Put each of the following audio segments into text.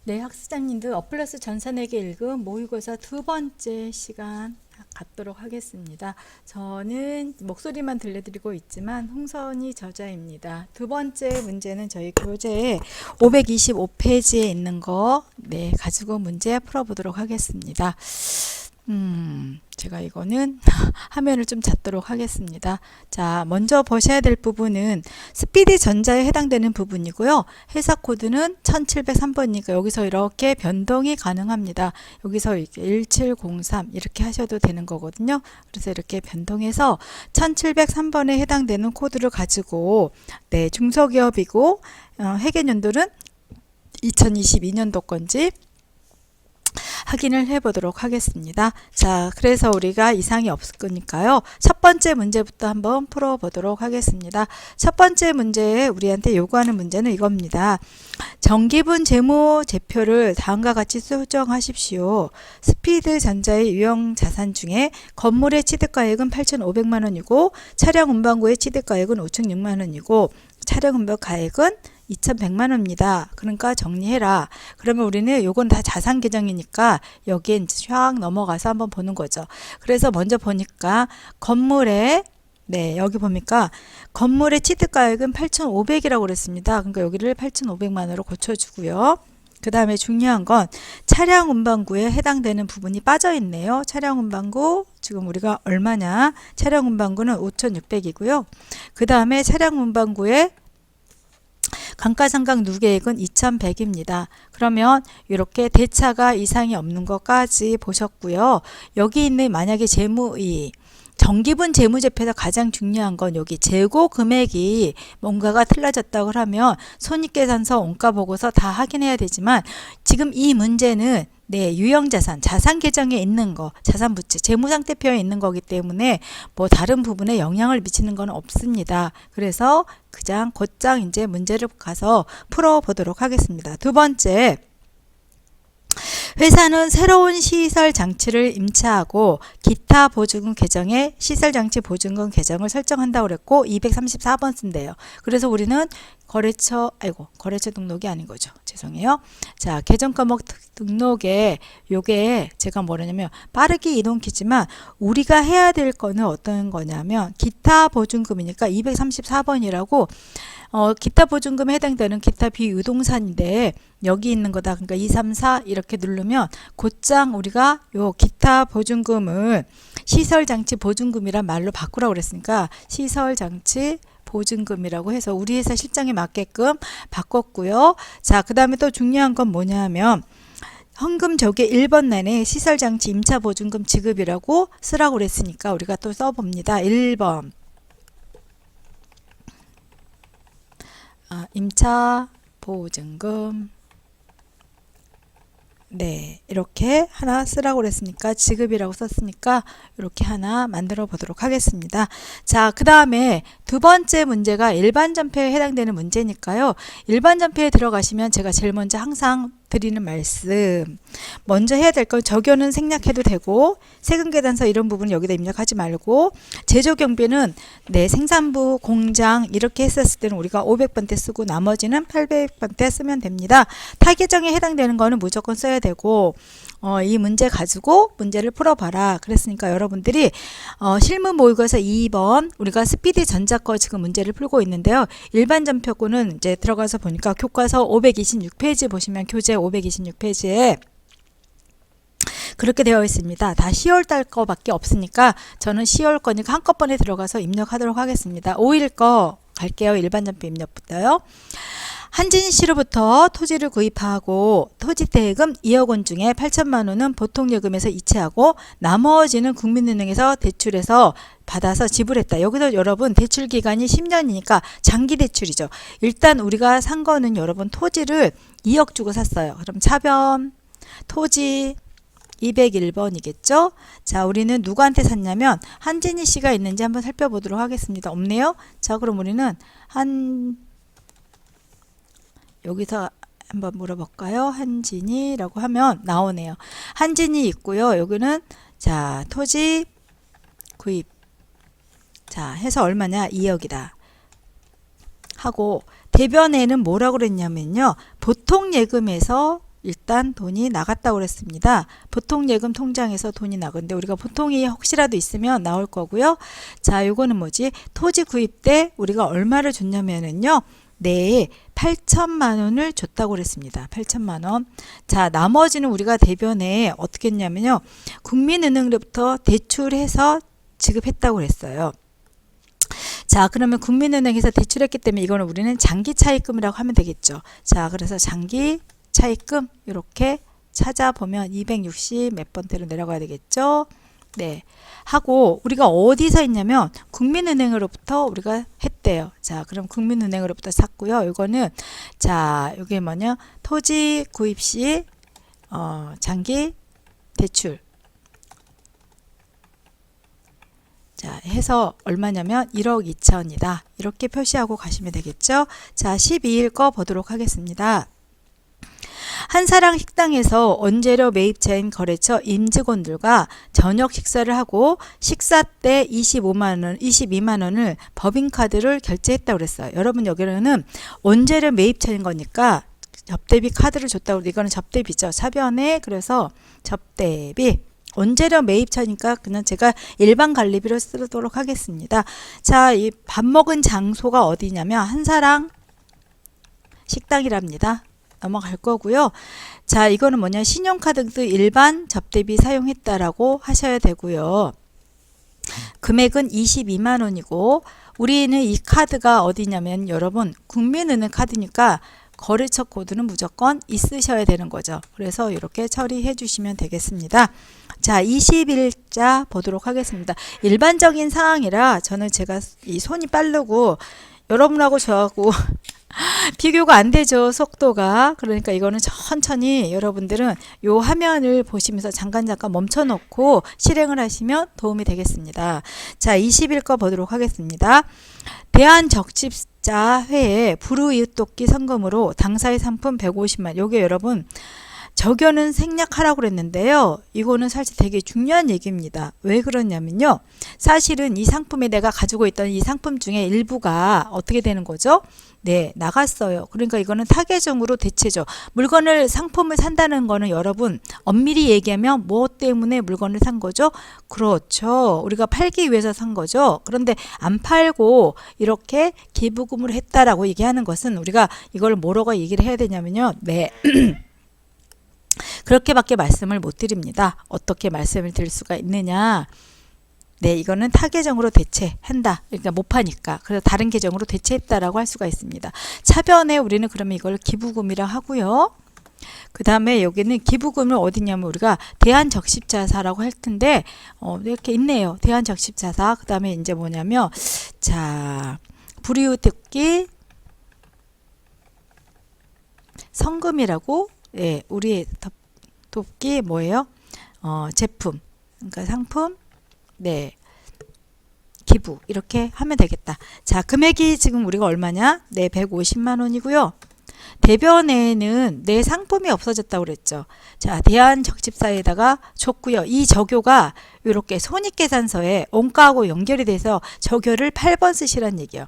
네, 학습자님들 어플러스 전산에게 읽음 모의고사 두 번째 시간 갖도록 하겠습니다. 저는 목소리만 들려드리고 있지만 홍선이 저자입니다. 두 번째 문제는 저희 교재에 525페이지에 있는 거 가지고 문제 풀어보도록 하겠습니다. 제가 이거는 화면을 좀 잡도록 하겠습니다. 자, 먼저 보셔야 될 부분은 스피디 전자에 해당되는 부분이고요. 회사 코드는 1703번이니까 여기서 이렇게 변동이 가능합니다. 여기서 1703 이렇게 하셔도 되는 거거든요. 그래서 이렇게 변동해서 1703번에 해당되는 코드를 가지고 중소기업이고 회계연도는 2022년도 건지 확인을 해 보도록 하겠습니다. 자, 그래서 우리가 이상이 없을 거니까요. 첫 번째 문제부터 한번 풀어 보도록 하겠습니다. 첫 번째 문제에 우리한테 요구하는 문제는 이겁니다. 정기분 재무제표를 다음과 같이 수정하십시오. 스피드 전자의 유형 자산 중에 건물의 취득가액은 8,500만 원이고 차량 운반구의 취득가액은 5,600만 원이고 차량 운반 가액은 2,100만 원입니다. 그러니까 정리해라. 그러면 우리는 요건 다 자산 계정이니까 여기에 이제 쫙 넘어가서 한번 보는 거죠. 그래서 먼저 보니까 건물에 여기 보니까 건물의 취득가액은 8,500이라고 그랬습니다. 그러니까 여기를 8,500만 원으로 고쳐주고요. 그 다음에 중요한 건 차량 운반구에 해당되는 부분이 빠져 있네요. 차량 운반구 지금 우리가 얼마냐? 차량 운반구는 5,600이고요. 그 다음에 차량 운반구에 감가상각 누계액은 2,100입니다. 그러면 이렇게 대차가 이상이 없는 것까지 보셨고요. 여기 있는 만약에 재무이익 정기분 재무제표에서 가장 중요한 건 여기 재고 금액이 뭔가가 틀려졌다고 하면 손익계산서 원가보고서 다 확인해야 되지만 지금 이 문제는 유형자산, 자산 계정에 있는 거, 자산부채, 재무상태표에 있는 거기 때문에 뭐 다른 부분에 영향을 미치는 건 없습니다. 그래서 그냥 곧장 이제 문제를 가서 풀어보도록 하겠습니다. 두 번째, 회사는 새로운 시설장치를 임차하고 기타 보증금 계정에 시설장치 보증금 계정을 설정한다고 그랬고 234번 쓴대요. 그래서 우리는 거래처 등록이 아닌 거죠. 죄송해요. 자, 계정 과목 등록에 요게 제가 뭐라냐면 빠르게 이동키지만 우리가 해야 될 거는 어떤 거냐면 기타 보증금이니까 234번이라고 기타 보증금에 해당되는 기타 비유동산인데 여기 있는 거다. 그러니까 2, 3, 4 이렇게 누르면 곧장 우리가 요 기타 보증금을 시설장치 보증금이란 말로 바꾸라고 그랬으니까 시설장치 보증금이라고 해서 우리 회사 실정에 맞게끔 바꿨고요. 자, 그 다음에 또 중요한 건 뭐냐면 현금 조계 1번 란에 시설장치 임차보증금 지급이라고 쓰라고 그랬으니까 우리가 또 써봅니다. 1번 임차보증금 이렇게 하나 쓰라고 그랬으니까 지급이라고 썼으니까 이렇게 하나 만들어 보도록 하겠습니다. 자, 그 다음에 두 번째 문제가 일반전표에 해당되는 문제니까요. 일반전표에 들어가시면 제가 제일 먼저 항상 드리는 말씀, 먼저 해야 될 건 적요는 생략해도 되고 세금계산서 이런 부분은 여기다 입력하지 말고 제조경비는 생산부, 공장 이렇게 했었을 때는 우리가 500번대 쓰고 나머지는 800번대 쓰면 됩니다. 타계정에 해당되는 거는 무조건 써야 되고 이 문제 가지고 문제를 풀어봐라 그랬으니까 여러분들이 실무 모의고사 2번 우리가 스피디 전자거 지금 문제를 풀고 있는데요. 일반 전표구는 이제 들어가서 보니까 교과서 526페이지 보시면 교재 526페이지에 그렇게 되어 있습니다. 다 10월달 거밖에 없으니까 저는 10월 거니까 한꺼번에 들어가서 입력하도록 하겠습니다. 5일 거 갈게요. 일반 전표 입력부터요. 한진희 씨로부터 토지를 구입하고 토지 대금 2억 원 중에 8천만 원은 보통예금에서 이체하고 나머지는 국민은행에서 대출해서 받아서 지불했다. 여기서 여러분 대출 기간이 10년이니까 장기 대출이죠. 일단 우리가 산 거는 여러분 토지를 2억 주고 샀어요. 그럼 차변 토지 201번이겠죠. 자, 우리는 누구한테 샀냐면 한진희 씨가 있는지 한번 살펴보도록 하겠습니다. 없네요. 자, 그럼 우리는 여기서 한번 물어볼까요? 한진이라고 하면 나오네요. 한진이 있고요. 여기는 자, 토지 구입. 자, 해서 얼마냐? 2억이다. 하고 대변에는 뭐라고 그랬냐면요. 보통 예금에서 일단 돈이 나갔다고 그랬습니다. 보통 예금 통장에서 돈이 나건데 우리가 보통이 혹시라도 있으면 나올 거고요. 자, 요거는 뭐지? 토지 구입 때 우리가 얼마를 줬냐면은요. 네, 8천만 원을 줬다고 그랬습니다. 8천만 원. 자, 나머지는 우리가 대변에 어떻게 했냐면요. 국민은행으로부터 대출해서 지급했다고 그랬어요. 자, 그러면 국민은행에서 대출했기 때문에 이거는 우리는 장기 차입금이라고 하면 되겠죠. 자, 그래서 장기 차입금 이렇게 찾아보면 260 몇 번대로 내려가야 되겠죠. 네. 하고 우리가 어디서 했냐면 국민은행으로부터 우리가 했대요. 자, 그럼 국민은행으로부터 샀고요. 이거는 자, 이게 뭐냐? 토지 구입 시 장기 대출. 자, 해서 얼마냐면 1억 2천이다. 이렇게 표시하고 가시면 되겠죠. 자, 12일 거 보도록 하겠습니다. 한사랑 식당에서 원재료 매입처인 거래처 임직원들과 저녁 식사를 하고 식사 때 22만 원을 법인카드를 결제했다고 그랬어요. 여러분 여기는 원재료 매입처인 거니까 접대비 카드를 줬다고 이거는 접대비죠. 사변에 그래서 접대비 원재료 매입처니까 그냥 제가 일반 관리비로 쓰도록 하겠습니다. 자, 이 밥 먹은 장소가 어디냐면 한사랑 식당이랍니다. 넘어갈 거고요. 자, 이거는 뭐냐? 신용카드 등 일반 접대비 사용했다라고 하셔야 되고요. 금액은 22만 원이고 우리는 이 카드가 어디냐면 여러분 국민은행 카드니까 거래처 코드는 무조건 있으셔야 되는 거죠. 그래서 이렇게 처리해 주시면 되겠습니다. 자, 20일자 보도록 하겠습니다. 일반적인 사항이라 저는 제가 이 손이 빠르고 여러분하고 저하고 비교가 안 되죠. 속도가. 그러니까 이거는 천천히 여러분들은 요 화면을 보시면서 잠깐 멈춰 놓고 실행을 하시면 도움이 되겠습니다. 자, 20일 거 보도록 하겠습니다. 대한적십자 회에 불우이웃돕기 성금으로 당사의 상품 150만. 요게 여러분 적여는 생략하라고 그랬는데요. 이거는 사실 되게 중요한 얘기입니다. 왜 그러냐면요. 사실은 이 상품에 내가 가지고 있던 이 상품 중에 일부가 어떻게 되는 거죠? 네, 나갔어요. 그러니까 이거는 타겟형으로 대체죠. 물건을 상품을 산다는 거는 여러분 엄밀히 얘기하면 뭐 때문에 물건을 산 거죠? 그렇죠. 우리가 팔기 위해서 산 거죠. 그런데 안 팔고 이렇게 기부금을 했다라고 얘기하는 것은 우리가 이걸 뭐라고 얘기를 해야 되냐면요. 네. 그렇게밖에 말씀을 못 드립니다. 어떻게 말씀을 드릴 수가 있느냐? 네, 이거는 타 계정으로 대체한다. 그러니까 못 파니까. 그래서 다른 계정으로 대체했다라고 할 수가 있습니다. 차변에 우리는 그러면 이걸 기부금이라 하고요. 그 다음에 여기는 기부금을 어디냐면 우리가 대한적십자사라고 할 텐데 이렇게 있네요. 대한적십자사. 그 다음에 이제 뭐냐면 자, 불이웃돕기 성금이라고 예, 우리 돕기 뭐예요? 제품, 그러니까 상품, 네, 기부 이렇게 하면 되겠다. 자, 금액이 지금 우리가 얼마냐? 네, 150만 원이고요. 대변에는 내 상품이 없어졌다고 그랬죠. 자, 대한적십사에다가 줬고요. 이 적요가 이렇게 손익계산서에 원가하고 연결이 돼서 적요를 8번 쓰시란 얘기예요.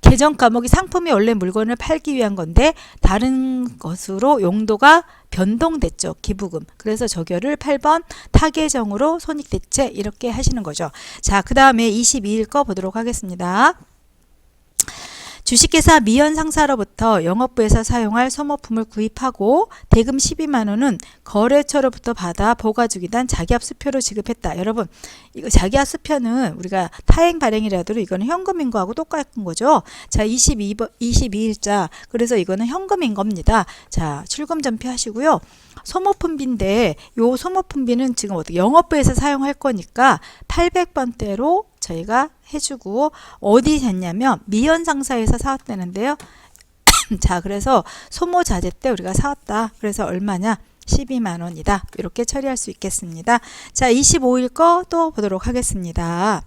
계정 과목이 상품이 원래 물건을 팔기 위한 건데 다른 것으로 용도가 변동됐죠. 기부금. 그래서 적요를 8번 타계정으로 손익대체 이렇게 하시는 거죠. 자, 그 다음에 22일 거 보도록 하겠습니다. 주식회사 미연 상사로부터 영업부에서 사용할 소모품을 구입하고 대금 12만 원은 거래처로부터 받아 보가주기단 자기합수표로 지급했다. 여러분, 이거 자기합수표는 우리가 타행 발행이라도 이거는 현금인 거하고 똑같은 거죠. 자, 22일자. 그래서 이거는 현금인 겁니다. 자, 출금전표 하시고요. 소모품비인데 요 소모품비는 지금 어떻게 영업부에서 사용할 거니까 800번대로 저희가 해주고 어디 샀냐면 미연 상사에서 사왔다는데요. 자, 그래서 소모자재 때 우리가 사왔다. 그래서 얼마냐? 12만 원이다. 이렇게 처리할 수 있겠습니다. 자, 25일 거 또 보도록 하겠습니다.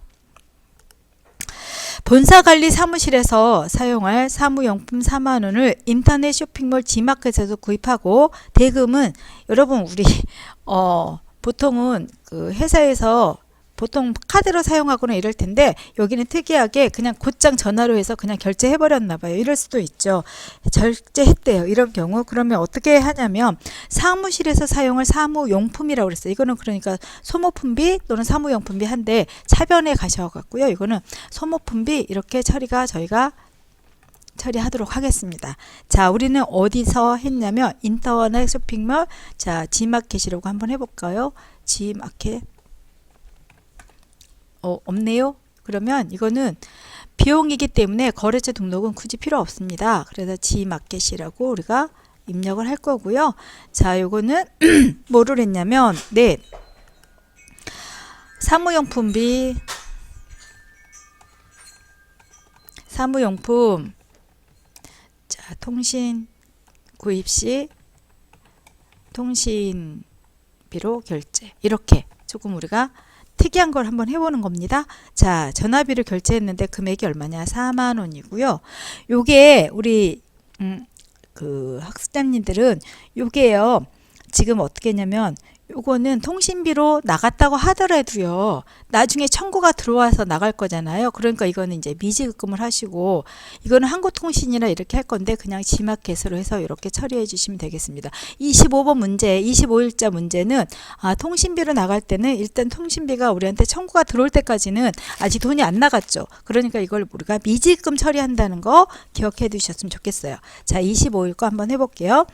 본사관리 사무실에서 사용할 사무용품 4만 원을 인터넷 쇼핑몰 지마켓에서 구입하고 대금은 여러분 우리 보통은 그 회사에서 보통 카드로 사용하거나 이럴 텐데 여기는 특이하게 그냥 곧장 전화로 해서 그냥 결제해 버렸나 봐요. 이럴 수도 있죠. 결제했대요. 이런 경우 그러면 어떻게 하냐면 사무실에서 사용할 사무용품이라고 그랬어요. 이거는 그러니까 소모품비 또는 사무용품비 한데 차변에 가셔갖고요. 이거는 소모품비 이렇게 저희가 처리하도록 하겠습니다. 자, 우리는 어디서 했냐면 인터넷 쇼핑몰, 자, G마켓이라고 한번 해볼까요? G마켓. 없네요. 그러면 이거는 비용이기 때문에 거래처 등록은 굳이 필요 없습니다. 그래서 G마켓이라고 우리가 입력을 할 거고요. 자, 요거는 뭐를 했냐면 네, 사무용품비, 사무용품, 자, 통신 구입 시 통신비로 결제, 이렇게 조금 우리가 특이한 걸 한번 해보는 겁니다. 자, 전화비를 결제했는데 금액이 얼마냐? 4만 원이고요. 요게 우리 그 학습자님들은 요게요. 지금 어떻게 했냐면 요거는 통신비로 나갔다고 하더라도요. 나중에 청구가 들어와서 나갈 거잖아요. 그러니까 이거는 이제 미지급금을 하시고 이거는 한국통신이라 이렇게 할 건데 그냥 G마켓으로 해서 이렇게 처리해 주시면 되겠습니다. 25번 문제, 25일자 문제는 통신비로 나갈 때는 일단 통신비가 우리한테 청구가 들어올 때까지는 아직 돈이 안 나갔죠. 그러니까 이걸 우리가 미지급금 처리한다는 거 기억해 두셨으면 좋겠어요. 자, 25일 거 한번 해볼게요.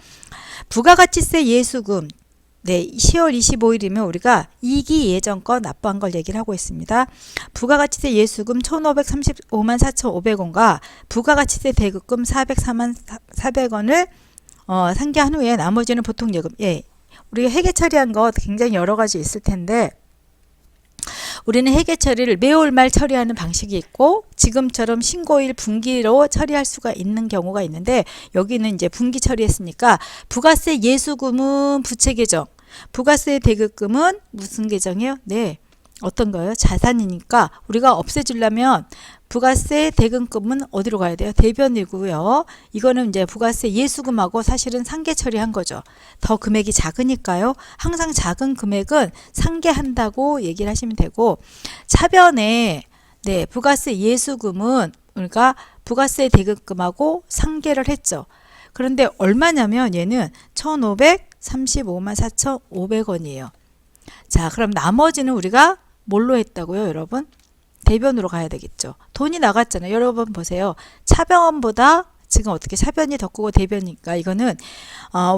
부가가치세 예수금, 네, 10월 25일이면 우리가 2기 예정권 납부한 걸 얘기를 하고 있습니다. 부가가치세 예수금 1,535만 4,500원과 부가가치세 대급금 404만 400원을 상기한 후에 나머지는 보통 예금. 예, 우리가 회계 처리한 거 굉장히 여러 가지 있을 텐데 우리는 회계 처리를 매월 말 처리하는 방식이 있고 지금처럼 신고일 분기로 처리할 수가 있는 경우가 있는데 여기는 이제 분기 처리했으니까 부가세 예수금은 부채 계정, 부가세 대급금은 무슨 계정이요? 네, 어떤 거요? 자산이니까 우리가 없애주려면 부가세 대금금은 어디로 가야 돼요? 대변이고요. 이거는 이제 부가세 예수금하고 사실은 상계 처리한 거죠. 더 금액이 작으니까요. 항상 작은 금액은 상계한다고 얘기를 하시면 되고 차변에 네, 부가세 예수금은 그러니까 부가세 대금금하고 상계를 했죠. 그런데 얼마냐면 얘는 1,535만 4,500원이에요. 자, 그럼 나머지는 우리가 뭘로 했다고요, 여러분? 대변으로 가야 되겠죠. 돈이 나갔잖아요. 여러분 보세요. 차변보다 지금 어떻게 차변이 더 크고 대변이니까 이거는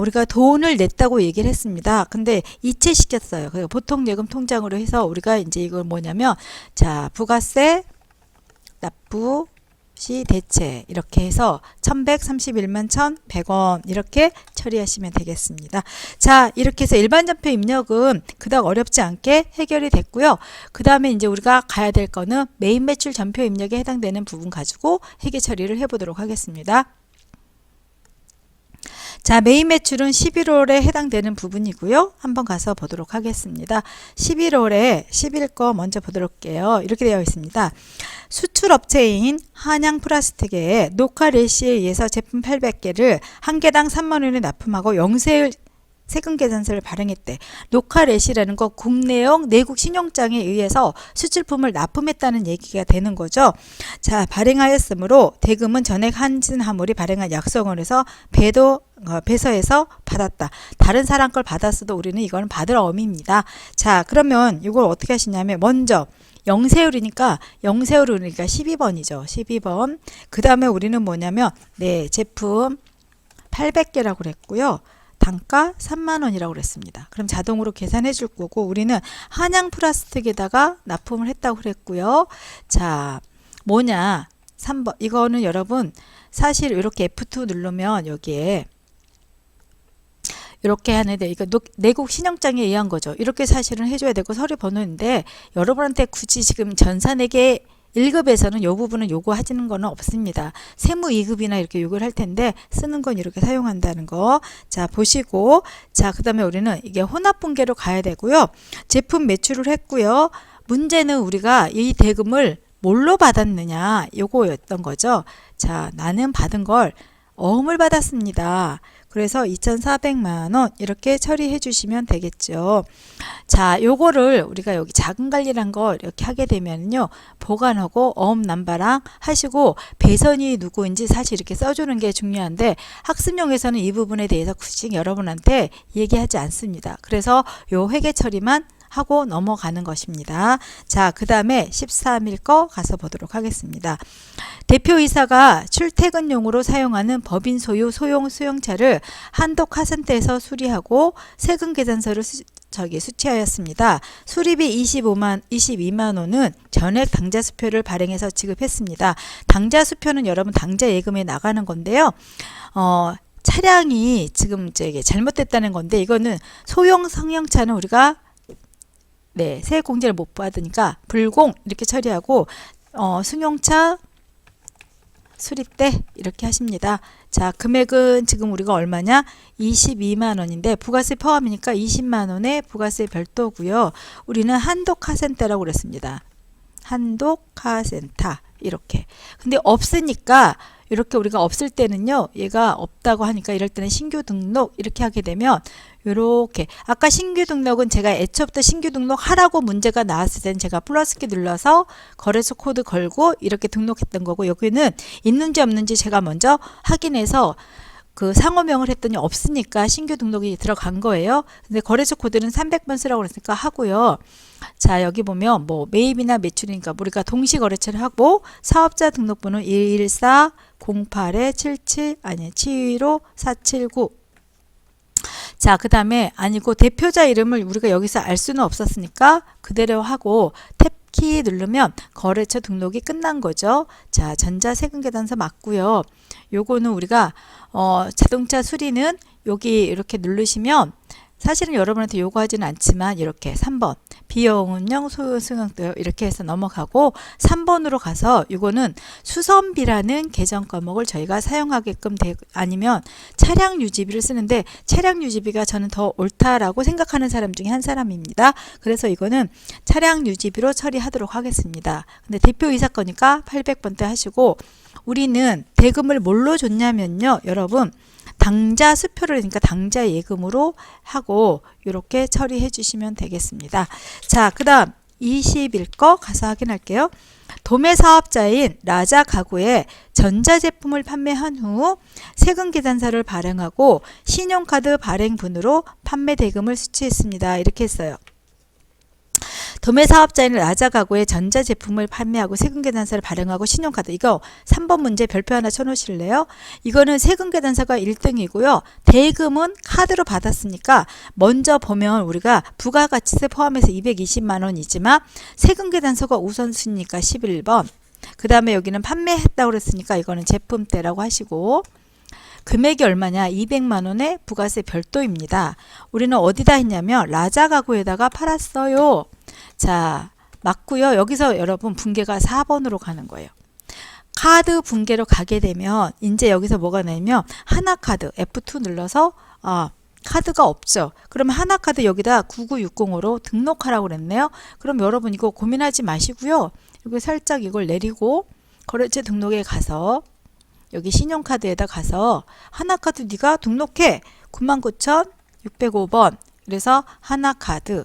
우리가 돈을 냈다고 얘기를 했습니다. 근데 이체시켰어요. 그래서 보통 예금 통장으로 해서 우리가 이제 이걸 뭐냐면 자, 부가세 납부 시 대체 이렇게 해서 1131만 1,100원 이렇게 처리하시면 되겠습니다. 자, 이렇게 해서 일반전표 입력은 그닥 어렵지 않게 해결이 됐고요. 그 다음에 이제 우리가 가야 될 거는 메인 매출 전표 입력에 해당되는 부분 가지고 회계 처리를 해보도록 하겠습니다. 자, 메인 매출은 11월에 해당되는 부분이고요. 한번 가서 보도록 하겠습니다. 11월에 10일 거 먼저 보도록 할게요. 이렇게 되어 있습니다. 수출업체인 한양플라스틱에 녹화레시에 의해서 제품 800개를 한 개당 3만 원에 납품하고 영세율 세금 계산서를 발행했대. 녹화레시라는 거 국내용 내국 신용장에 의해서 수출품을 납품했다는 얘기가 되는 거죠. 자, 발행하였으므로 대금은 전액 한진화물이 발행한 약속원에서 배서해서 받았다. 다른 사람 걸 받았어도 우리는 이거는 받을 어미입니다. 자, 그러면 이걸 어떻게 하시냐면 먼저 영세율이니까 12번이죠. 12번. 그 다음에 우리는 뭐냐면 네, 제품 800개라고 그랬고요. 단가 3만 원이라고 그랬습니다. 그럼 자동으로 계산해 줄 거고 우리는 한양 플라스틱에다가 납품을 했다고 그랬고요. 자, 뭐냐? 3번. 이거는 여러분 사실 이렇게 F2 누르면 여기에 이렇게 하는데 이거 내국 신용장에 의한 거죠. 이렇게 사실은 해줘야 되고 서류 번호인데 여러분한테 굳이 지금 전산에게 1급에서는 이 부분은 요구하지는 거는 없습니다. 세무 2급이나 이렇게 요구를 할 텐데 쓰는 건 이렇게 사용한다는 거. 자, 보시고 자, 그 다음에 우리는 이게 혼합분계로 가야 되고요. 제품 매출을 했고요. 문제는 우리가 이 대금을 뭘로 받았느냐 요거였던 거죠. 자, 나는 받은 걸 어음을 받았습니다. 그래서 2,400만 원 이렇게 처리해 주시면 되겠죠. 자, 요거를 우리가 여기 자금 관리란 거 이렇게 하게 되면요. 보관하고 어음남바랑 하시고 배선이 누구인지 사실 이렇게 써주는 게 중요한데 학습용에서는 이 부분에 대해서 굳이 여러분한테 얘기하지 않습니다. 그래서 요 회계 처리만 하고 넘어가는 것입니다. 자, 그 다음에 13일 거 가서 보도록 하겠습니다. 대표이사가 출퇴근용으로 사용하는 법인 소유 소형 수용차를 한독 하선대에서 수리하고 세금 계산서를 수취하였습니다. 수리비 22만 원은 전액 당좌수표를 발행해서 지급했습니다. 당좌수표는 여러분 당좌 예금에 나가는 건데요. 차량이 지금 이제 잘못됐다는 건데 이거는 소형 승용차는 우리가 세액공제를 못 받으니까 불공 이렇게 처리하고 승용차 수리 때 이렇게 하십니다. 자, 금액은 지금 우리가 얼마냐? 22만 원인데 부가세 포함이니까 20만 원에 부가세 별도고요. 우리는 한독카센터라고 그랬습니다. 한독카센터 이렇게. 근데 없으니까 이렇게 우리가 없을 때는요. 얘가 없다고 하니까 이럴 때는 신규 등록 이렇게 하게 되면 요렇게 아까 신규 등록은 제가 애초부터 신규 등록 하라고 문제가 나왔을 때는 제가 플러스키 눌러서 거래소 코드 걸고 이렇게 등록했던 거고 여기는 있는지 없는지 제가 먼저 확인해서 그 상호명을 했더니 없으니까 신규 등록이 들어간 거예요. 근데 거래소 코드는 300번 쓰라고 그랬으니까 하고요. 자, 여기 보면 뭐 매입이나 매출이니까 우리가 동시 거래처를 하고 사업자 등록번호 114-08-77-715-479 자, 그 다음에 아니고 대표자 이름을 우리가 여기서 알 수는 없었으니까 그대로 하고 탭키 누르면 거래처 등록이 끝난 거죠. 자, 전자세금계산서 맞고요. 요거는 우리가 자동차 수리는 여기 이렇게 누르시면 사실은 여러분한테 요구하지는 않지만 이렇게 3번 비용운영 소요승용도 이렇게 해서 넘어가고 3번으로 가서 이거는 수선비라는 계정 과목을 저희가 사용하게끔 아니면 차량 유지비를 쓰는데 차량 유지비가 저는 더 옳다라고 생각하는 사람 중에 한 사람입니다. 그래서 이거는 차량 유지비로 처리하도록 하겠습니다. 근데 대표이사 거니까 800번대 하시고 우리는 대금을 뭘로 줬냐면요. 여러분 당좌 수표를 그러니까 당좌 예금으로 하고 이렇게 처리해 주시면 되겠습니다. 자, 그 다음 20일 거 가서 확인할게요. 도매 사업자인 라자 가구에 전자제품을 판매한 후 세금계산서를 발행하고 신용카드 발행분으로 판매 대금을 수취했습니다. 이렇게 했어요. 도매 사업자인 라자 가구에 전자제품을 판매하고 세금계산서를 발행하고 신용카드 이거 3번 문제 별표 하나 쳐놓으실래요? 이거는 세금계산서가 1등이고요. 대금은 카드로 받았으니까 먼저 보면 우리가 부가가치세 포함해서 220만 원이지만 세금계산서가 우선순위니까 11번 그 다음에 여기는 판매했다고 그랬으니까 이거는 제품대라고 하시고 금액이 얼마냐? 200만 원의 부가세 별도입니다. 우리는 어디다 했냐면 라자 가구에다가 팔았어요. 자, 맞고요. 여기서 여러분 분계가 4번으로 가는 거예요. 카드 분계로 가게 되면 이제 여기서 뭐가 나냐면 하나카드 F2 눌러서 카드가 없죠. 그러면 하나카드 여기다 9960으로 등록하라고 그랬네요. 그럼 여러분 이거 고민하지 마시고요. 여기 살짝 이걸 내리고 거래처 등록에 가서 여기 신용카드에다 가서 하나카드 네가 등록해 99,605번 그래서 하나카드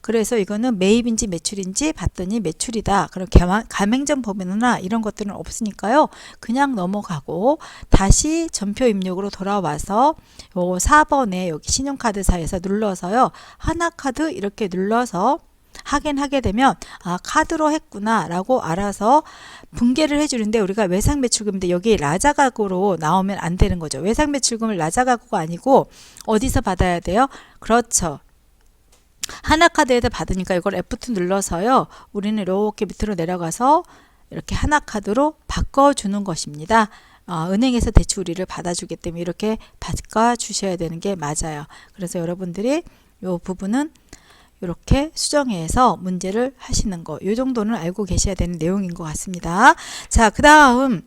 그래서 이거는 매입인지 매출인지 봤더니 매출이다. 그럼 가맹점 법인이나 이런 것들은 없으니까요. 그냥 넘어가고 다시 전표 입력으로 돌아와서 요 4번에 여기 신용카드사에서 눌러서요. 하나카드 이렇게 눌러서 확인하게 되면 카드로 했구나 라고 알아서 분계를 해주는데 우리가 외상매출금인데 여기 라자가구로 나오면 안 되는 거죠. 외상매출금을 라자가구가 아니고 어디서 받아야 돼요? 그렇죠. 하나카드에다 받으니까 이걸 F2 눌러서요. 우리는 이렇게 밑으로 내려가서 이렇게 하나카드로 바꿔주는 것입니다. 은행에서 대출 우리를 받아주기 때문에 이렇게 바꿔주셔야 되는 게 맞아요. 그래서 여러분들이 이 부분은 이렇게 수정해서 문제를 하시는 거. 이 정도는 알고 계셔야 되는 내용인 것 같습니다. 자, 그 다음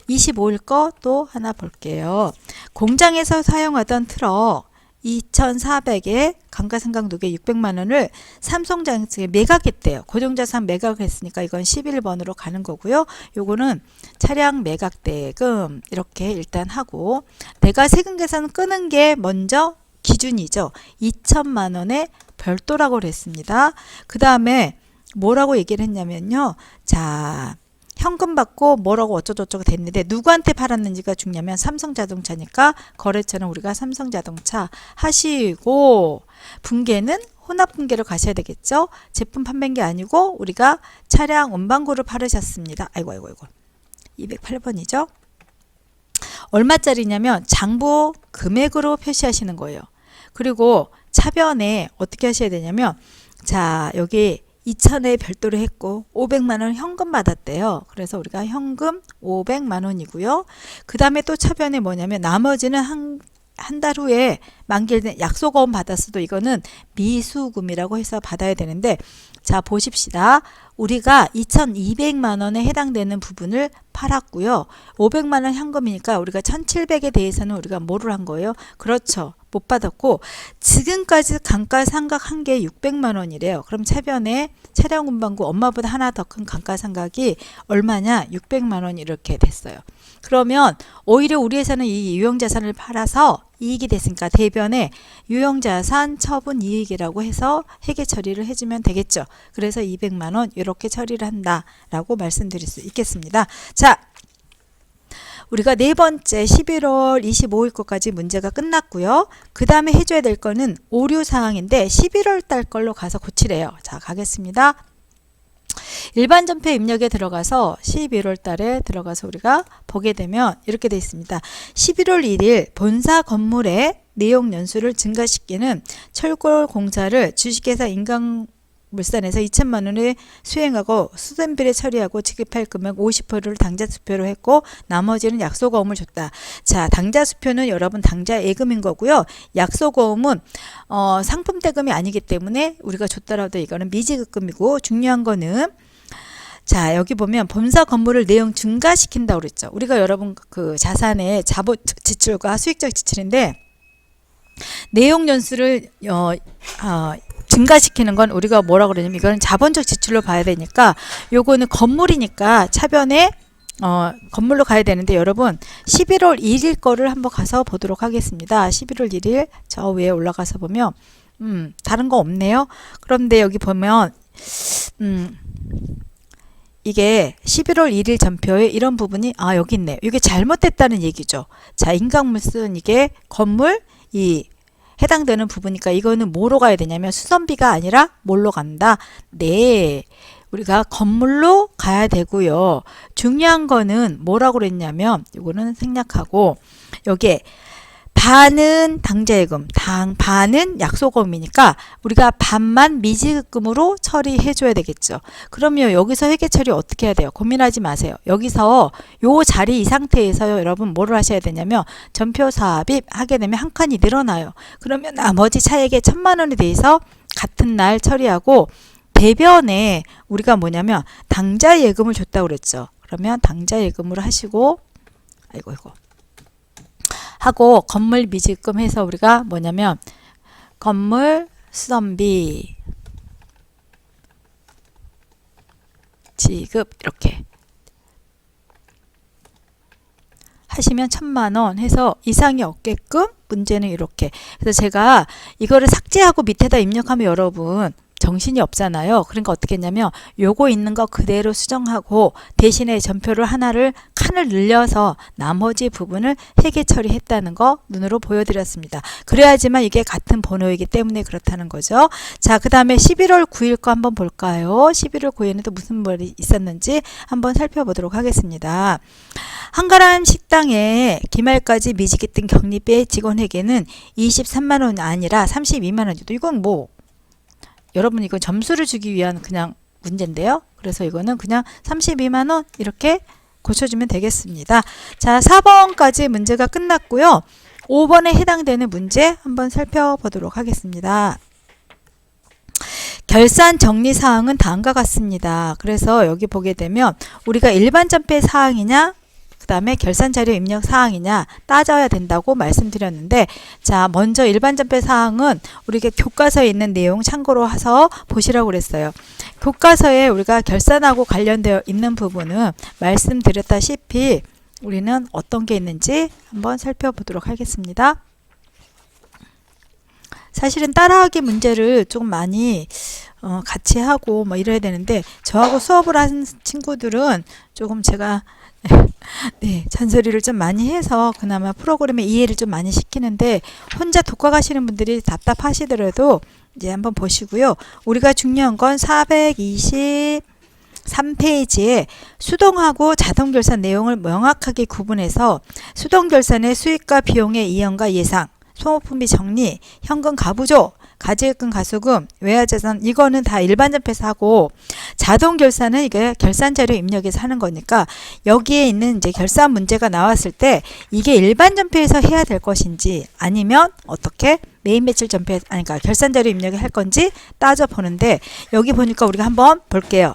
25일 거 또 하나 볼게요. 공장에서 사용하던 트럭 2,400에 감가상각누계 600만 원을 삼성자동차에 매각했대요. 고정자산 매각을 했으니까 이건 11번으로 가는 거고요. 요거는 차량 매각대금 이렇게 일단 하고 내가 세금 계산 끄는 게 먼저 기준이죠. 2천만 원의 별도라고 그랬습니다. 그 다음에 뭐라고 얘기를 했냐면요. 자, 현금 받고 뭐라고 어쩌고저쩌고 됐는데 누구한테 팔았는지가 중요하면 삼성자동차니까 거래처는 우리가 삼성자동차 하시고 분계는 혼합 분계로 가셔야 되겠죠. 제품 판매한 게 아니고 우리가 차량 운반구를 팔으셨습니다. 아이고 208번이죠. 얼마짜리냐면 장부 금액으로 표시하시는 거예요. 그리고 차변에 어떻게 하셔야 되냐면 자 여기 2,000에 별도로 했고 500만 원 현금 받았대요. 그래서 우리가 현금 500만 원이고요. 그 다음에 또 차변에 뭐냐면 나머지는 한 달 후에 만기된 약속어음 받았어도 이거는 미수금이라고 해서 받아야 되는데 자 보십시다. 우리가 2,200만 원에 해당되는 부분을 팔았고요. 500만 원 현금이니까 우리가 1,700에 대해서는 우리가 뭐를 한 거예요? 그렇죠. 못 받았고 지금까지 감가상각한 게 600만 원이래요. 그럼 차변에 차량 운반구 엄마보다 하나 더 큰 감가상각이 얼마냐? 600만 원 이렇게 됐어요. 그러면 오히려 우리 회사는 이 유형자산을 팔아서 이익이 됐으니까 대변에 유형자산 처분 이익이라고 해서 회계 처리를 해주면 되겠죠. 그래서 200만 원 이렇게 처리를 한다라고 말씀드릴 수 있겠습니다. 자, 우리가 네 번째 11월 25일 거까지 문제가 끝났고요. 그 다음에 해줘야 될 거는 오류사항인데 11월 달 걸로 가서 고치래요. 자, 가겠습니다. 일반 전표 입력에 들어가서 11월 달에 들어가서 우리가 보게 되면 이렇게 되어 있습니다. 11월 1일 본사 건물의 내용 연수를 증가시키는 철골 공사를 주식회사 인강물산에서 2천만 원을 수행하고 수선비를 처리하고 지급할 금액 50%를 당좌수표로 했고 나머지는 약속어음을 줬다. 자, 당좌수표는 여러분 당좌 예금인 거고요. 약속어음은 상품 대금이 아니기 때문에 우리가 줬더라도 이거는 미지급금이고 중요한 거는 자 여기 보면 본사 건물을 내용 증가시킨다고 그랬죠. 우리가 여러분 그 자산의 자본적 지출과 수익적 지출인데 내용 연수를 증가시키는 건 우리가 뭐라고 그러냐면 이거는 자본적 지출로 봐야 되니까 요거는 건물이니까 차변에 건물로 가야 되는데 여러분 11월 1일 거를 한번 가서 보도록 하겠습니다. 11월 1일 저 위에 올라가서 보면 다른 거 없네요. 그런데 여기 보면 이게 11월 1일 전표에 이런 부분이 여기 있네요. 이게 잘못됐다는 얘기죠. 자, 인강물은 이게 건물 이 해당되는 부분이니까 이거는 뭐로 가야 되냐면 수선비가 아니라 뭘로 간다? 네. 우리가 건물로 가야 되고요. 중요한 거는 뭐라고 그랬냐면 이거는 생략하고 여기에 반은 당좌예금, 반은 약속어음이니까 우리가 반만 미지급금으로 처리해 줘야 되겠죠. 그러면 여기서 회계 처리 어떻게 해야 돼요? 고민하지 마세요. 여기서 요 자리 이 상태에서요, 여러분 뭐를 하셔야 되냐면 전표 삽입 하게 되면 한 칸이 늘어나요. 그러면 나머지 차액의 1,000만 원에 대해서 같은 날 처리하고 대변에 우리가 뭐냐면 당좌예금을 줬다고 그랬죠. 그러면 당좌예금으로 하시고 아이고 하고 건물 미지급 해서 우리가 뭐냐면 건물 수선비 지급 이렇게 하시면 1,000만 원 해서 이상이 없게끔 문제는 이렇게. 그래서 제가 이거를 삭제하고 밑에다 입력하면 여러분 정신이 없잖아요. 그러니까 어떻게 했냐면 요거 있는 거 그대로 수정하고 대신에 전표를 하나를 칸을 늘려서 나머지 부분을 회계 처리했다는 거 눈으로 보여드렸습니다. 그래야지만 이게 같은 번호이기 때문에 그렇다는 거죠. 자, 그 다음에 11월 9일 거 한번 볼까요? 11월 9일에는 또 무슨 말이 있었는지 한번 살펴보도록 하겠습니다. 한가람 식당에 기말까지 미지기 뜬 격리배 직원에게는 23만 원이 아니라 32만 원이도 이건 뭐 여러분 이거 점수를 주기 위한 그냥 문제인데요. 그래서 이거는 그냥 32만 원 이렇게 고쳐주면 되겠습니다. 자, 4번까지 문제가 끝났고요. 5번에 해당되는 문제 한번 살펴보도록 하겠습니다. 결산 정리 사항은 다음과 같습니다. 그래서 여기 보게 되면 우리가 일반 전폐 사항이냐 그 다음에 결산자료 입력 사항이냐 따져야 된다고 말씀드렸는데, 자, 먼저 일반전폐 사항은 우리가 교과서에 있는 내용 참고로 해서 보시라고 그랬어요. 교과서에 우리가 결산하고 관련되어 있는 부분은 말씀드렸다시피 우리는 어떤 게 있는지 한번 살펴보도록 하겠습니다. 사실은 따라하기 문제를 조금 많이 같이 하고 뭐 이래야 되는데, 저하고 수업을 한 친구들은 조금 제가 네, 잔소리를 좀 많이 해서 그나마 프로그램의 이해를 좀 많이 시키는데, 혼자 독학하시는 분들이 답답하시더라도 이제 한번 보시고요. 우리가 중요한 건 423페이지에 수동하고 자동결산 내용을 명확하게 구분해서 수동결산의 수익과 비용의 이연과 예상, 소모품비 정리, 현금 가부조, 가지금 가수금, 외화자산, 이거는 다 일반전폐에서 하고, 자동결산은 이게 결산자료 입력에서 하는 거니까 여기에 있는 이제 결산 문제가 나왔을 때 이게 일반전폐에서 해야 될 것인지 아니면 어떻게 메인 매출 전폐, 아니 그러니까 결산자료 입력을 할 건지 따져보는데, 여기 보니까 우리가 한번 볼게요.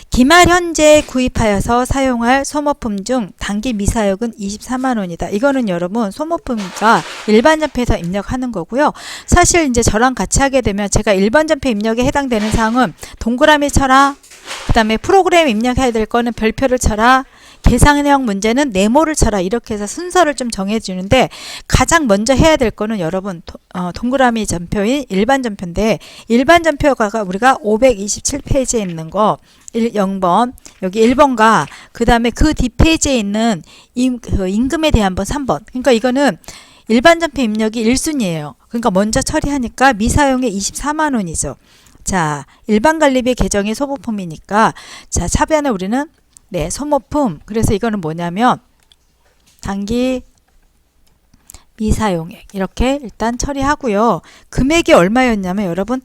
기말 현재 구입하여서 사용할 소모품 중 단기 미사역은 24만원이다. 이거는 여러분 소모품이니까 일반전폐에서 입력하는 거고요. 사실 이제 저랑 같이 하게 되면 제가 일반전폐 입력에 해당되는 사항은 동그라미 쳐라, 그 다음에 프로그램 입력해야 될 거는 별표를 쳐라, 계산형 문제는 네모를 쳐라, 이렇게 해서 순서를 좀 정해주는데, 가장 먼저 해야 될 거는 여러분 동그라미 전표인 일반전표인데, 일반전표가 우리가 527페이지에 있는 거 0번, 여기 1번과 그 다음에 그 뒷페이지에 있는 임금에 대한 번 3번. 그러니까 이거는 일반전표 입력이 1순위예요. 그러니까 먼저 처리하니까 미사용의 24만원이죠. 자, 일반관리비 계정의 소모품이니까, 자, 차변에 우리는 네, 소모품. 그래서 이거는 뭐냐면 단기 미사용액 이렇게 일단 처리하고요. 금액이 얼마였냐면 여러분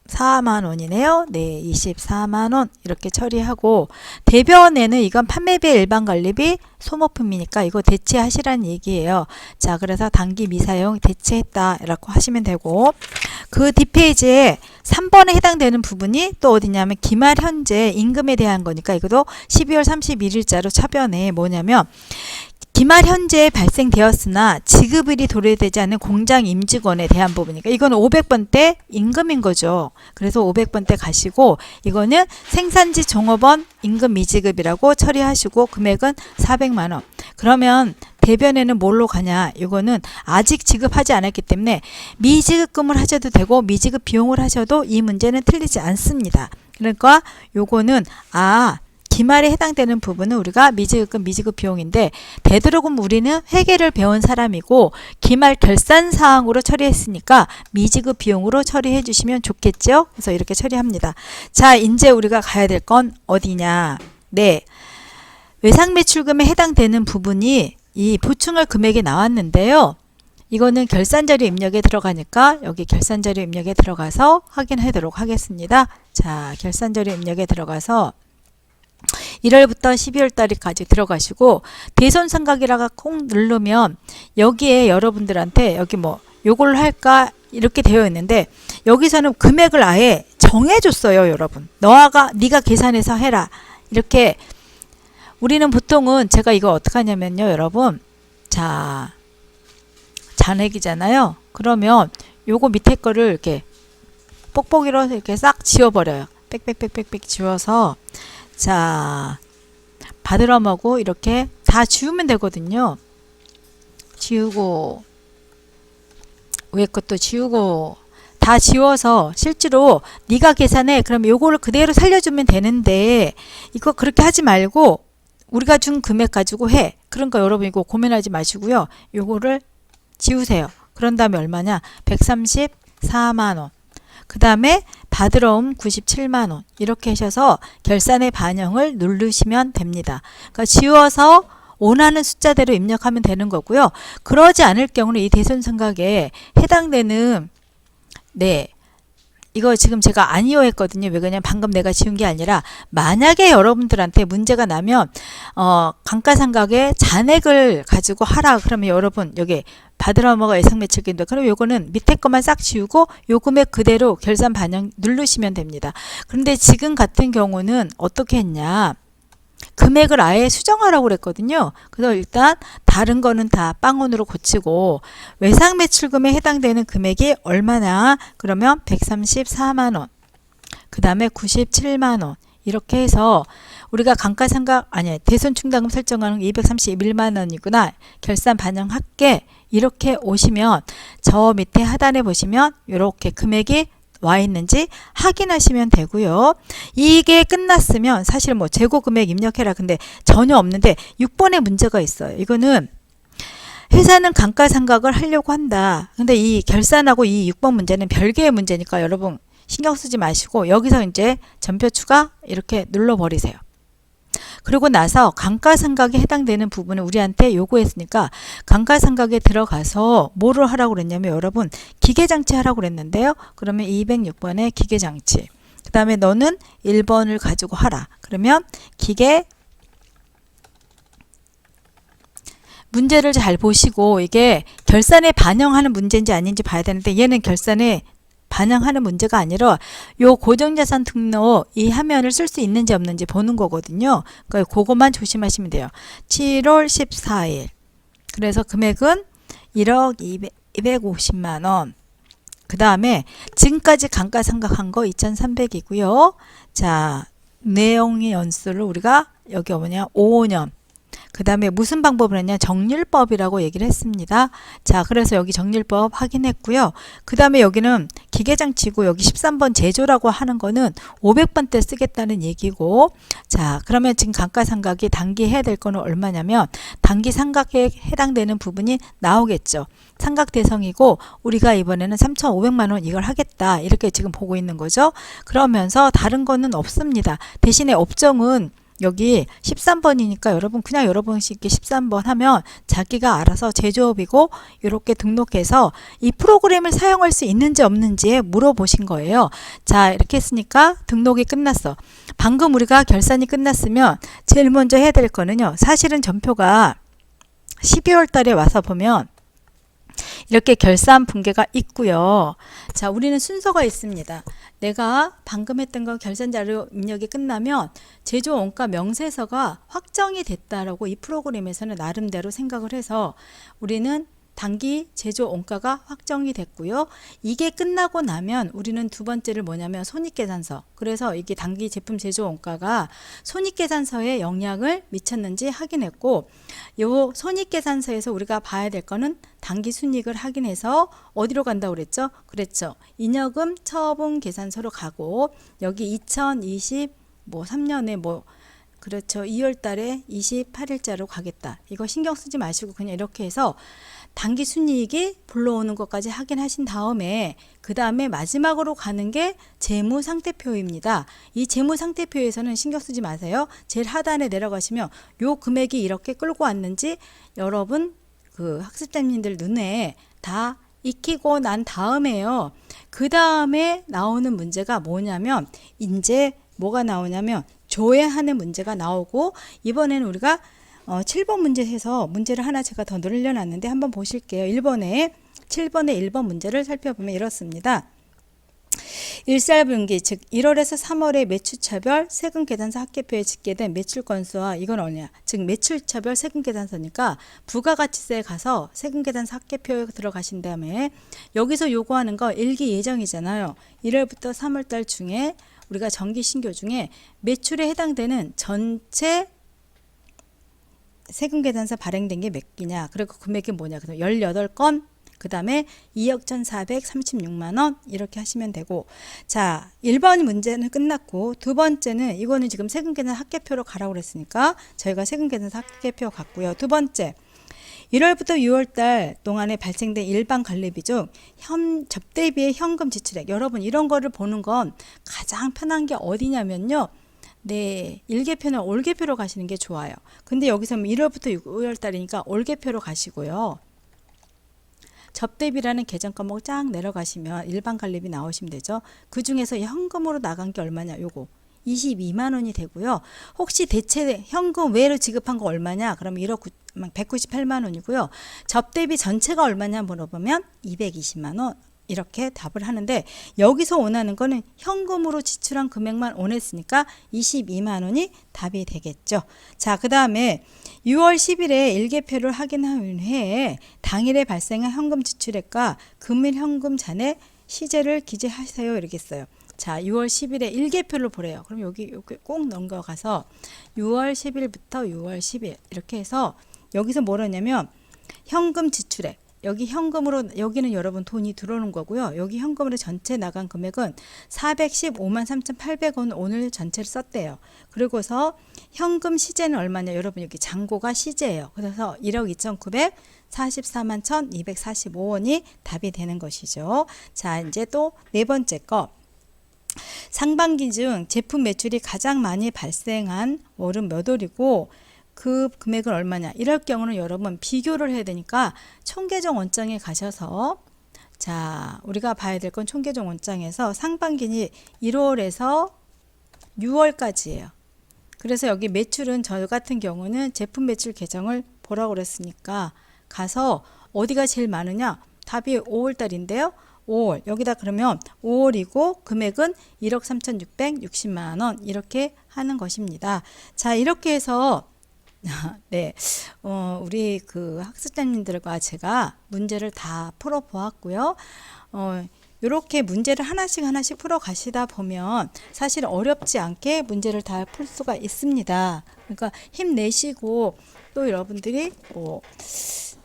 24만원이네요. 네, 24만원 이렇게 처리하고, 대변에는 이건 판매비, 일반관리비, 소모품이니까 이거 대체하시라는 얘기예요. 자, 그래서 단기 미사용 대체했다 라고 하시면 되고, 그 뒷페이지에 3번에 해당되는 부분이 또 어디냐면 기말 현재 임금에 대한 거니까 이것도 12월 31일자로 차변에 뭐냐면 기말 현재에 발생되었으나 지급일이 도래되지 않은 공장 임직원에 대한 부분이니까 이거는 500번대 임금인 거죠. 그래서 500번대 가시고, 이거는 생산지 종업원 임금 미지급이라고 처리하시고 금액은 400만원. 그러면 대변에는 뭘로 가냐? 이거는 아직 지급하지 않았기 때문에 미지급금을 하셔도 되고 미지급 비용을 하셔도 이 문제는 틀리지 않습니다. 그러니까 요거는 기말에 해당되는 부분은 우리가 미지급금, 미지급 비용인데, 되도록이면 우리는 회계를 배운 사람이고 기말 결산 사항으로 처리했으니까 미지급 비용으로 처리해 주시면 좋겠죠. 그래서 이렇게 처리합니다. 자, 이제 우리가 가야 될 건 어디냐? 네, 외상매출금에 해당되는 부분이 이 보충할 금액이 나왔는데요. 이거는 결산자료 입력에 들어가니까 여기 결산자료 입력에 들어가서 확인하도록 하겠습니다. 자, 결산자료 입력에 들어가서 1월부터 12월 달까지 들어가시고, 대손상각이라가 콩 누르면 여기에 여러분들한테 여기 뭐 요걸 할까 이렇게 되어 있는데, 여기서는 금액을 아예 정해줬어요. 여러분, 네가 계산해서 해라 이렇게. 우리는 보통은 제가 이거 어떻게 하냐면요 여러분, 자, 잔액이잖아요. 그러면 요거 밑에 거를 이렇게 뽁뽁이로 이렇게 싹 지워버려요. 빽빽빽빽빽 지워서, 자, 받으러 먹고 이렇게 다 지우면 되거든요. 지우고 위에 것도 지우고 다 지워서 실제로 네가 계산해, 그럼 요거를 그대로 살려주면 되는데, 이거 그렇게 하지 말고 우리가 준 금액 가지고 해. 그러니까 여러분 이거 고민하지 마시고요. 요거를 지우세요. 그런 다음에 얼마냐? 134만원. 그 다음에 받으러 온 97만원. 이렇게 하셔서 결산의 반영을 누르시면 됩니다. 그러니까 지워서 원하는 숫자대로 입력하면 되는 거고요. 그러지 않을 경우는 이 대손상각에 해당되는, 네, 이거 지금 제가 아니요 했거든요. 왜 그러냐면 방금 내가 지운 게 아니라, 만약에 여러분들한테 문제가 나면 감가상각의 잔액을 가지고 하라 그러면 여러분 여기 받으러 먹어 예상매출기인데, 그럼 요거는 밑에 것만 싹 지우고 요 금액 그대로 결산 반영 누르시면 됩니다. 그런데 지금 같은 경우는 어떻게 했냐? 금액을 아예 수정하라고 그랬거든요. 그래서 일단 다른 거는 다 빵원으로 고치고 외상 매출금에 해당되는 금액이 얼마냐? 그러면 134만 원. 그 다음에 97만 원. 이렇게 해서 우리가 감가상각 아니 대손 충당금 설정하는 게 231만 원이구나. 결산 반영할게. 이렇게 오시면 저 밑에 하단에 보시면 이렇게 금액이 와 있는지 확인하시면 되고요. 이게 끝났으면 사실 뭐 재고 금액 입력해라. 근데 전혀 없는데 6번에 문제가 있어요. 이거는 회사는 감가상각을 하려고 한다. 근데 이 결산하고 이 6번 문제는 별개의 문제니까 여러분 신경 쓰지 마시고 여기서 이제 전표 추가 이렇게 눌러버리세요. 그리고 나서 감가상각에 해당되는 부분을 우리한테 요구했으니까 감가상각에 들어가서 뭐를 하라고 그랬냐면 여러분 기계장치 하라고 그랬는데요. 그러면 206번에 기계장치. 그 다음에 너는 1번을 가지고 하라. 그러면 기계 문제를 잘 보시고 이게 결산에 반영하는 문제인지 아닌지 봐야 되는데 얘는 결산에 반영하는 문제가 아니라 요 고정자산 등록 이 화면을 쓸 수 있는지 없는지 보는 거거든요. 그러니까 그것만 조심하시면 돼요. 7월 14일. 그래서 금액은 1억 250만 원. 그 다음에 지금까지 감가상각한 거 2,300이고요. 자, 내용의 연수를 우리가 여기 뭐냐 5년. 그 다음에 무슨 방법을 했냐 정률법이라고 얘기를 했습니다. 자, 그래서 여기 정률법 확인했고요. 그 다음에 여기는 기계장치고 여기 13번 제조라고 하는 거는 500번 때 쓰겠다는 얘기고, 자, 그러면 지금 감가상각이 단기 해야 될 거는 얼마냐면 단기 상각에 해당되는 부분이 나오겠죠. 상각 대성이고 우리가 이번에는 3,500만 원 이걸 하겠다 이렇게 지금 보고 있는 거죠. 그러면서 다른 거는 없습니다. 대신에 업종은 여기 13번이니까 여러분 그냥 여러분씩 13번 하면 자기가 알아서 제조업이고 이렇게 등록해서 이 프로그램을 사용할 수 있는지 없는지 물어보신 거예요. 자, 이렇게 했으니까 등록이 끝났어. 방금 우리가 결산이 끝났으면 제일 먼저 해야 될 거는요. 사실은 전표가 12월 달에 와서 보면 이렇게 결산 분계가 있고요. 자, 우리는 순서가 있습니다. 내가 방금 했던 거 결산 자료 입력이 끝나면 제조 원가 명세서가 확정이 됐다라고 이 프로그램에서는 나름대로 생각을 해서 우리는 단기 제조 원가가 확정이 됐고요. 이게 끝나고 나면 우리는 두 번째를 뭐냐면 손익계산서. 그래서 이게 단기 제품 제조 원가가 손익계산서에 영향을 미쳤는지 확인했고, 요 손익계산서에서 우리가 봐야 될 거는 단기 순이익을 확인해서 어디로 간다고 그랬죠? 그랬죠. 인여금 처분 계산서로 가고 여기 3년에 그렇죠. 2월 달에 28일자로 가겠다. 이거 신경 쓰지 마시고 그냥 이렇게 해서 단기 순이익이 불러오는 것까지 확인하신 다음에 그 다음에 마지막으로 가는 게 재무상태표입니다. 이 재무상태표에서는 신경 쓰지 마세요. 제일 하단에 내려가시면 요 금액이 이렇게 끌고 왔는지 여러분 그 학습자님들 눈에 다 익히고 난 다음에요. 그 다음에 나오는 문제가 뭐냐면 이제 뭐가 나오냐면 조회하는 문제가 나오고, 이번에는 우리가 7번 문제 해서 문제를 하나 제가 더 늘려놨는데 한번 보실게요. 7번에 1번 문제를 살펴보면 이렇습니다. 일사분기 즉 1월에서 3월의 매출차별 세금계산서 합계표에 집계된 매출 건수와 이건 뭐냐 즉 매출차별 세금계산서니까 부가가치세에 가서 세금계산서 합계표에 들어가신 다음에 여기서 요구하는 거 일기 예정이잖아요. 1월부터 3월달 중에 우리가 정기신교 중에 매출에 해당되는 전체 세금계산서 발행된 게 몇 개냐, 그리고 금액이 뭐냐, 그래서 18건, 그 다음에 2억 1,436만 원 이렇게 하시면 되고, 자 1번 문제는 끝났고 두 번째는 이거는 지금 세금계산 합계표로 가라고 그랬으니까 저희가 세금계산 합계표 갔고요. 두 번째 1월부터 6월달 동안에 발생된 일반 관리비 중 접대비의 현금 지출액, 여러분 이런 거를 보는 건 가장 편한 게 어디냐면요. 네, 일개표는 올개표로 가시는 게 좋아요. 근데 여기서 1월부터 6월달이니까 올개표로 가시고요. 접대비라는 계정 과목 쫙 내려가시면 일반 관리비 나오시면 되죠. 그 중에서 현금으로 나간 게 얼마냐, 요거 22만 원이 되고요. 혹시 대체 현금 외로 지급한 거 얼마냐? 그럼 198만 원이고요. 접대비 전체가 얼마냐 물어보면 220만 원 이렇게 답을 하는데 여기서 원하는 거는 현금으로 지출한 금액만 원했으니까 22만 원이 답이 되겠죠. 자, 그 다음에 6월 10일에 일개표를 확인한 후에 당일에 발생한 현금 지출액과 금일 현금 잔액 시제를 기재하세요. 이렇게 써요. 자, 6월 10일에 일개표를 보래요. 그럼 여기 꼭 넘어가서 6월 10일부터 6월 10일 이렇게 해서 여기서 뭐라냐면 현금 지출액, 여기 현금으로, 여기는 여러분 돈이 들어오는 거고요. 여기 현금으로 전체 나간 금액은 415만 3,800원 오늘 전체를 썼대요. 그리고서 현금 시제는 얼마냐? 여러분 여기 잔고가 시제예요. 그래서 1억 2,944만 1,245원이 답이 되는 것이죠. 자, 이제 또 네 번째 거. 상반기 중 제품 매출이 가장 많이 발생한 월은 몇 월이고 그 금액은 얼마냐. 이럴 경우는 여러분 비교를 해야 되니까 총계정 원장에 가셔서 자, 우리가 봐야 될 건 총계정 원장에서 상반기니 1월에서 6월까지예요. 그래서 여기 매출은 저 같은 경우는 제품 매출 계정을 보라고 그랬으니까 가서 어디가 제일 많으냐? 답이 5월달인데요. 5월 여기다 그러면 5월이고 금액은 1억 3,660만 원 이렇게 하는 것입니다. 자, 이렇게 해서 네, 우리 그 학습자님들과 제가 문제를 다 풀어 보았고요. 이렇게 문제를 하나씩 풀어 가시다 보면 사실 어렵지 않게 문제를 다 풀 수가 있습니다. 그러니까 힘내시고 또 여러분들이 뭐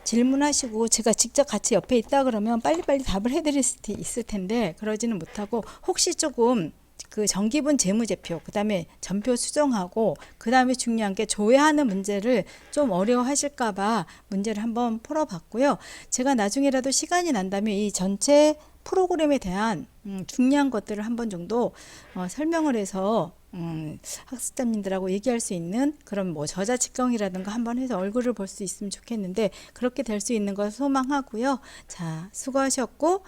질문하시고 제가 직접 같이 옆에 있다 그러면 빨리빨리 답을 해드릴 수 있을 텐데 그러지는 못하고 혹시 조금 그 정기분 재무제표 그 다음에 전표 수정하고 그 다음에 중요한 게 조회하는 문제를 좀 어려워하실까 봐 문제를 한번 풀어봤고요. 제가 나중에라도 시간이 난다면 이 전체 프로그램에 대한 중요한 것들을 한번 정도 설명을 해서 학습자님들하고 얘기할 수 있는 그런 뭐 저자 직경이라든가 한번 해서 얼굴을 볼 수 있으면 좋겠는데 그렇게 될 수 있는 걸 소망하고요. 자, 수고하셨고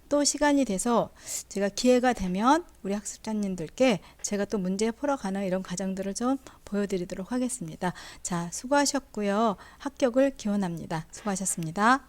또 시간이 돼서 제가 기회가 되면 우리 학습자님들께 제가 또 문제 풀어가는 이런 과정들을 좀 보여드리도록 하겠습니다. 자, 수고하셨고요. 합격을 기원합니다. 수고하셨습니다.